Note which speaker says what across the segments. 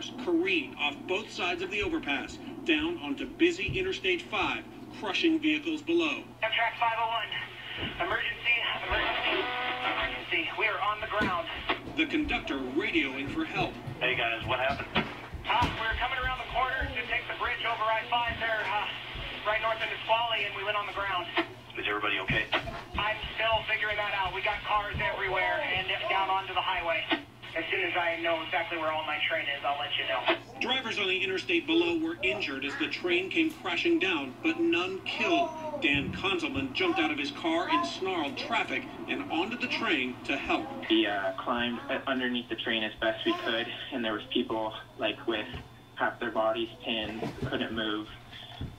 Speaker 1: cars careen off both sides of the overpass, down onto busy Interstate 5, crushing vehicles below.
Speaker 2: Amtrak 501. Emergency, emergency, emergency. We are on the ground.
Speaker 1: The conductor radioing for help.
Speaker 3: Hey guys, what happened?
Speaker 2: We're coming around the corner to take the bridge over I-5 there, right north of Nisqually, and we went on the ground.
Speaker 3: Is everybody okay?
Speaker 2: I'm still figuring that out. We got cars everywhere and down onto the highway. As soon as I know exactly where all my train is, I'll let you know.
Speaker 1: Drivers on the interstate below were injured as the train came crashing down, but none killed. Dan Konzelman jumped out of his car in snarled traffic and onto the train to help.
Speaker 4: We climbed underneath the train as best we could, and there was people with half their bodies pinned, couldn't move.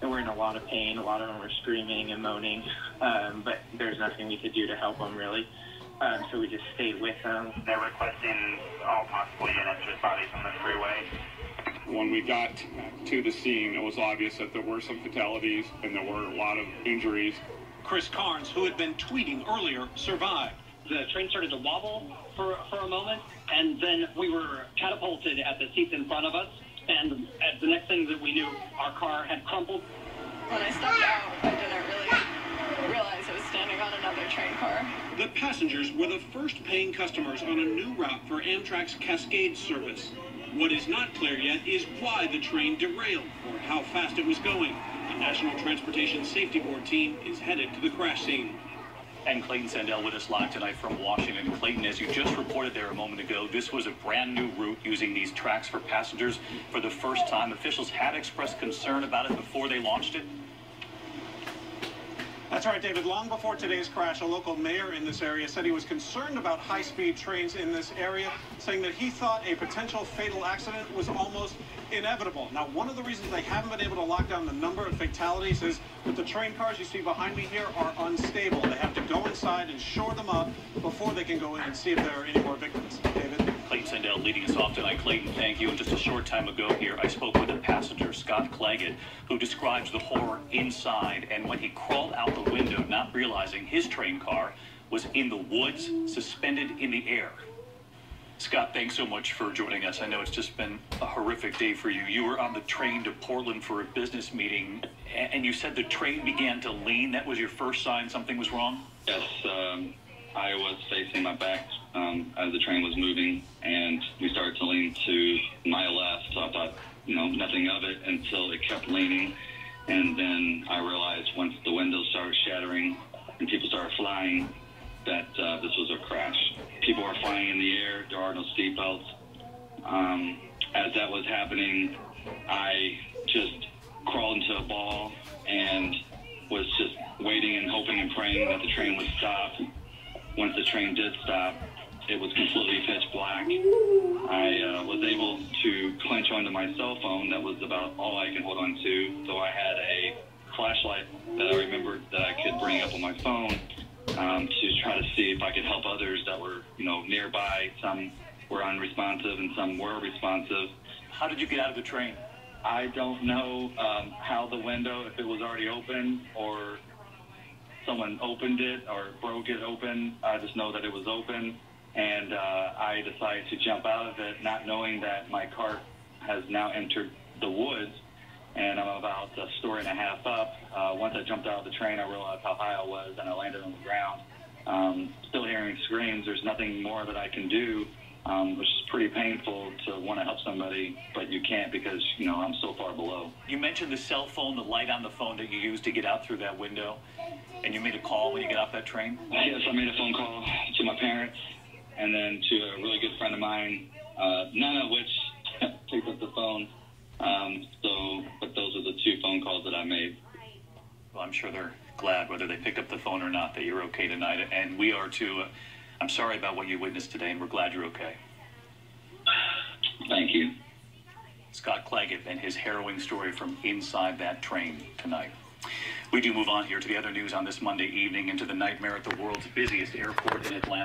Speaker 4: They were in a lot of pain. A lot of them were screaming and moaning, but there's nothing we could do to help them, really. So we just stayed with them.
Speaker 3: They're requesting all possible units with bodies on the freeway.
Speaker 5: When we got to the scene, it was obvious that there were some fatalities and there were a lot of injuries.
Speaker 1: Chris Carnes, who had been tweeting earlier, survived.
Speaker 6: The train started to wobble for a moment, and then we were catapulted at the seats in front of us. And at the next thing that we knew, our car had crumpled.
Speaker 7: When I stepped out, I didn't really realize I was standing on another train car.
Speaker 1: The passengers were the first paying customers on a new route for Amtrak's Cascade service. What is not clear yet is why the train derailed or how fast it was going. A National Transportation Safety Board team is headed to the crash scene.
Speaker 8: And Clayton Sandell with us live tonight from Washington. Clayton, as you just reported there a moment ago, this was a brand new route using these tracks for passengers for the first time. Officials had expressed concern about it before they launched it.
Speaker 1: That's right, David. Long before today's crash, a local mayor in this area said he was concerned about high-speed trains in this area, saying that he thought a potential fatal accident was almost inevitable. Now, one of the reasons they haven't been able to lock down the number of fatalities is that the train cars you see behind me here are unstable. They have to go inside and shore them up before they can go in and see if there are any more victims. David?
Speaker 8: Clayton Sandell leading us off tonight. Clayton, thank you. And just a short time ago here, I spoke with a passenger, Scott Claggett, who describes the horror inside and when he crawled out the window, not realizing his train car was in the woods, suspended in the air. Scott, thanks so much for joining us. I know it's just been a horrific day for you. You were on the train to Portland for a business meeting, and you said the train began to lean. That was your first sign something was wrong?
Speaker 9: Yes, I was facing my back as the train was moving, and we started to lean to my left, so I thought, nothing of it until it kept leaning. And then I realized once the windows started shattering and people started flying, that this was a crash. People are flying in the air. There are no seatbelts. As that was happening, I just crawled into a ball and was just waiting and hoping and praying that the train would stop. Once the train did stop, it was completely pitch black. I was able to clench onto my cell phone. That was about all I could hold on to. So I had a flashlight that I remembered that I could bring up on my phone to try to see if I could help others that were, nearby. Some were unresponsive and some were responsive.
Speaker 8: How did you get out of the train?
Speaker 9: I don't know how the window, if it was already open or someone opened it or broke it open. I just know that it was open, and I decided to jump out of it, not knowing that my cart has now entered the woods, and I'm about a story and a half up. Once I jumped out of the train, I realized how high I was, and I landed on the ground. Still hearing screams. There's nothing more that I can do, which is pretty painful to want to help somebody, but you can't because, I'm so far below.
Speaker 8: You mentioned the cell phone, the light on the phone that you used to get out through that window, and you made a call when you got off that train?
Speaker 9: Yes, I made a phone call to my parents and then to a really good friend of mine, none of which picked up the phone. But those are the two phone calls that I made.
Speaker 8: Well, I'm sure they're glad, whether they picked up the phone or not, that you're okay tonight, and we are too. I'm sorry about what you witnessed today, and we're glad you're okay.
Speaker 9: Thank you.
Speaker 8: Scott Claggett and his harrowing story from inside that train tonight. We do move on here to the other news on this Monday evening, into the nightmare at the world's busiest airport in Atlanta.